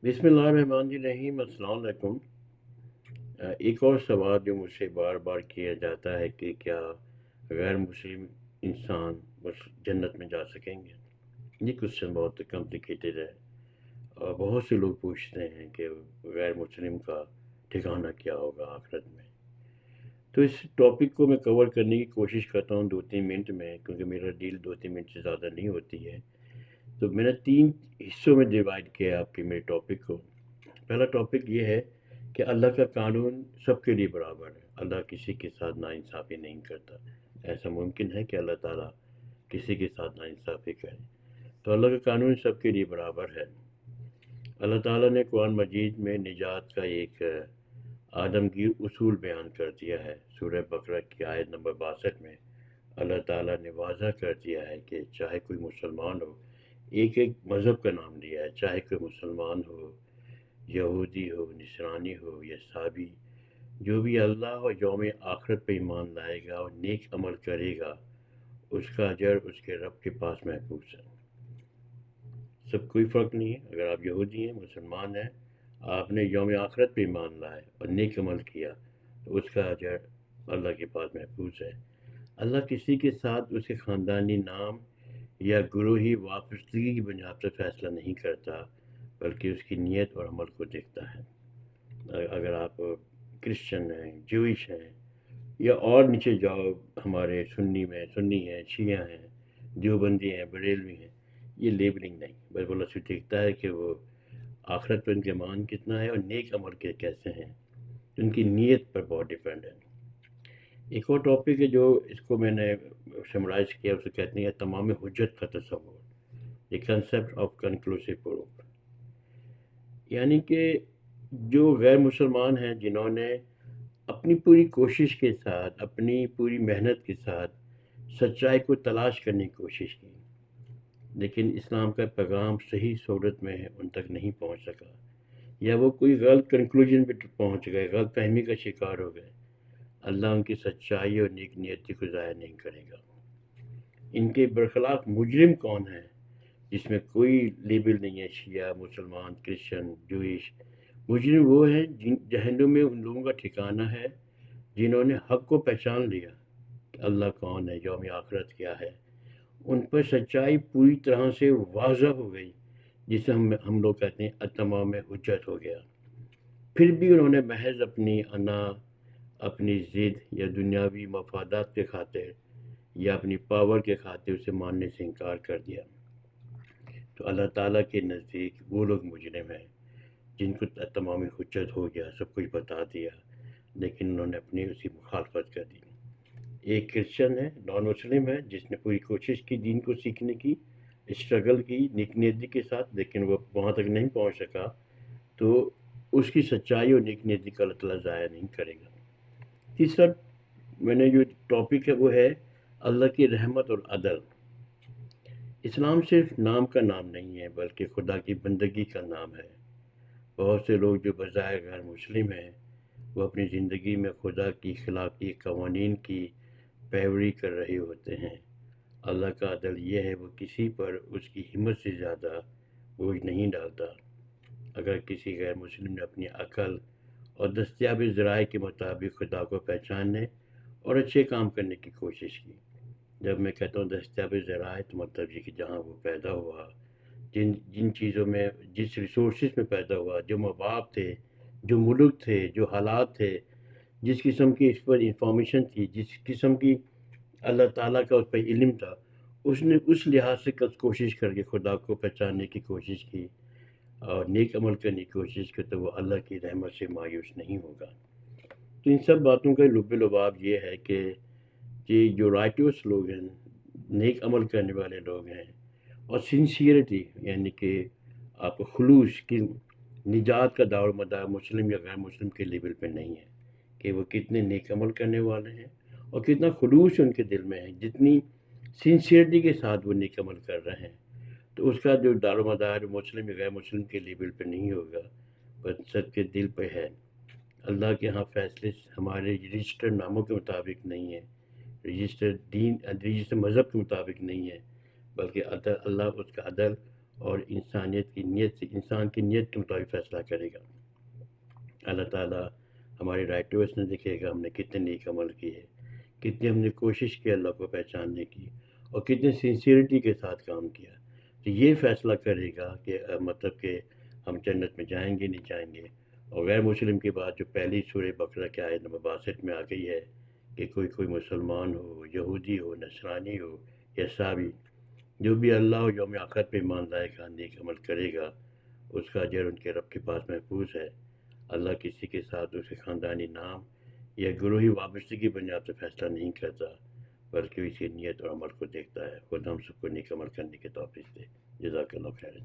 بسم اللہ الرحمن الرحیم، السلام علیکم۔ ایک اور سوال جو مجھ سے بار بار کیا جاتا ہے کہ کیا غیر مسلم انسان جنت میں جا سکیں گے؟ یہ کوشچن بہت کمپلیکیٹڈ ہے اور بہت سے لوگ پوچھتے ہیں کہ غیر مسلم کا ٹھکانہ کیا ہوگا آخرت میں۔ تو اس ٹاپک کو میں کور کرنے کی کوشش کرتا ہوں 2-3 منٹ میں، کیونکہ میرا ڈیل 2-3 منٹ سے زیادہ نہیں ہوتی ہے۔ تو میں نے 3 حصوں میں ڈیوائڈ کیا آپ کے میرے ٹاپک کو۔ پہلا ٹاپک یہ ہے کہ اللہ کا قانون سب کے لیے برابر ہے، اللہ کسی کے ساتھ ناانصافی نہیں کرتا۔ ایسا ممکن ہے کہ اللہ تعالیٰ کسی کے ساتھ ناانصافی کرے؟ تو اللہ کا قانون سب کے لیے برابر ہے۔ اللہ تعالیٰ نے قرآن مجید میں نجات کا ایک عالمگیر اصول بیان کر دیا ہے۔ سورہ بقرہ کی آیت نمبر 62 میں اللہ تعالیٰ نے واضح کر دیا ہے کہ چاہے کوئی مسلمان ہو، ایک مذہب کا نام لیا ہے، چاہے کوئی مسلمان ہو، یہودی ہو، نصرانی ہو یا عیسائی، جو بھی اللہ اور یوم آخرت پہ ایمان لائے گا اور نیک عمل کرے گا، اس کا اجر اس کے رب کے پاس محفوظ ہے۔ سب کوئی فرق نہیں ہے، اگر آپ یہودی ہیں، مسلمان ہیں، آپ نے یوم آخرت پہ ایمان لائے اور نیک عمل کیا تو اس کا اجر اللہ کے پاس محفوظ ہے۔ اللہ کسی کے ساتھ اس کے خاندانی نام یا گروہی وابستگی کی بنیاد پر فیصلہ نہیں کرتا، بلکہ اس کی نیت اور عمل کو دیکھتا ہے۔ اگر آپ کرسچن ہیں، جوئش ہیں یا اور نیچے جاؤ، ہمارے سنی ہیں، شیعہ ہیں، دیوبندی ہیں، بریلوی ہیں، یہ لیبلنگ نہیں، بلکہ اللہ سے دیکھتا ہے کہ وہ آخرت پر ان کے ایمان کتنا ہے اور نیک عمل کے کیسے ہیں، ان کی نیت پر بہت ڈیپینڈ ہے۔ ایک اور ٹاپک ہے جو اس کو میں نے سمرائز کیا، اسے کہتے ہیں تمام حجت کا تصور، دی کنسیپٹ آف کنکلوسیو پروف، یعنی کہ جو غیر مسلمان ہیں جنہوں نے اپنی پوری کوشش کے ساتھ، اپنی پوری محنت کے ساتھ سچائی کو تلاش کرنے کی کوشش کی، لیکن اسلام کا پیغام صحیح صورت میں ان تک نہیں پہنچ سکا، یا وہ کوئی غلط کنکلوژن پہ پہنچ گئے، غلط فہمی کا شکار ہو گئے، اللہ ان کی سچائی اور نیک نیتی کو ضائع نہیں کرے گا۔ ان کے برخلاف مجرم کون ہے، جس میں کوئی لیبل نہیں ہے، شیعہ، مسلمان، کرسچن، جوئش۔ مجرم وہ ہیں جن جہنم میں ان لوگوں کا ٹھکانہ ہے جنہوں نے حق کو پہچان لیا کہ اللہ کون ہے، یوم آخرت کیا ہے، ان پر سچائی پوری طرح سے واضح ہو گئی، جسے ہم لوگ کہتے ہیں اتمام حجت ہو گیا، پھر بھی انہوں نے محض اپنی انا، اپنی ضد یا دنیاوی مفادات کے خاطر یا اپنی پاور کے خاطر اسے ماننے سے انکار کر دیا۔ تو اللہ تعالیٰ کے نزدیک وہ لوگ مجرم ہیں جن کو تمام حجت ہو گیا، سب کچھ بتا دیا، لیکن انہوں نے اپنی اسی مخالفت کر دی۔ ایک کرسچن ہے، نان مسلم ہے، جس نے پوری کوشش کی دین کو سیکھنے کی، اسٹرگل کی نیک نیتی کے ساتھ، لیکن وہ وہاں تک نہیں پہنچ سکا، تو اس کی سچائی اور نیک نیتی کا اللہ تعالیٰ ضائع نہیں کرے گا۔ تیسرا میں نے جو ٹاپک ہے وہ ہے اللہ کی رحمت اور عدل۔ اسلام صرف نام کا نام نہیں ہے، بلکہ خدا کی بندگی کا نام ہے۔ بہت سے لوگ جو بظاہر غیر مسلم ہیں، وہ اپنی زندگی میں خدا کی اخلاقی قوانین کی پیروی کر رہے ہوتے ہیں۔ اللہ کا عدل یہ ہے، وہ کسی پر اس کی ہمت سے زیادہ بوجھ نہیں ڈالتا۔ اگر کسی غیر مسلم نے اپنی عقل اور دستیاب ذرائع کے مطابق خدا کو پہچاننے اور اچھے کام کرنے کی کوشش کی، جب میں کہتا ہوں دستیاب ذرائع تو مطلب یہ کہ جہاں وہ پیدا ہوا، جن چیزوں میں، جس ریسورسز میں پیدا ہوا، جو مواقع تھے، جو ملک تھے، جو حالات تھے، جس قسم کی اس پر انفارمیشن تھی، جس قسم کی اللہ تعالیٰ کا اس پہ علم تھا، اس نے اس لحاظ سے کوشش کر کے خدا کو پہچاننے کی کوشش کی اور نیک عمل کرنے کی کوشش کی، تو وہ اللہ کی رحمت سے مایوس نہیں ہوگا۔ تو ان سب باتوں کا لب لباب یہ ہے کہ یہ جو رائٹوس لوگ ہیں، نیک عمل کرنے والے لوگ ہیں، اور سنسیئرٹی یعنی کہ آپ کو خلوص کی نجات کا دار و مدار مسلم یا غیر مسلم کے لیول پہ نہیں ہے، کہ وہ کتنے نیک عمل کرنے والے ہیں اور کتنا خلوص ان کے دل میں ہے، جتنی سنسیئرٹی کے ساتھ وہ نیک عمل کر رہے ہیں، تو اس کا جو دار و مدار مسلم یا غیر مسلم کے لیول پہ نہیں ہوگا، بس سب کے دل پہ ہے۔ اللہ کے ہاں فیصلے ہمارے رجسٹر ناموں کے مطابق نہیں ہیں، رجسٹر دین، رجسٹر مذہب کے مطابق نہیں ہے، بلکہ اللہ اس کا عدل اور انسانیت کی نیت سے، انسان کی نیت کے مطابق فیصلہ کرے گا۔ اللہ تعالیٰ ہماری رائٹوس نے دیکھے گا ہم نے کتنے نیک عمل کیے، کتنی ہم نے کوشش کی اللہ کو پہچاننے کی، اور کتنے سنسیئرٹی کے ساتھ کام کیا، تو یہ فیصلہ کرے گا کہ مطلب کہ ہم جنت میں جائیں گے نہیں جائیں گے۔ اور غیر مسلم کی بات جو پہلی سورہ بقرہ کے آیت نمبر 62 میں آ گئی ہے کہ کوئی مسلمان ہو، یہودی ہو، نصرانی ہو یا عیسائی، جو بھی اللہ و یوم آخر پہ ایمان لائے گا، نیک عمل کرے گا، اس کا اجر ان کے رب کے پاس محفوظ ہے۔ اللہ کسی کے ساتھ اس کے خاندانی نام یا گروہی وابستگی بنیاد پر فیصلہ نہیں کرتا، بلکہ اسی نیت اور عمل کو دیکھتا ہے۔ خود ہم سب کو نیک عمل کرنے کی توفیق دے۔ جزاک اللہ خیر۔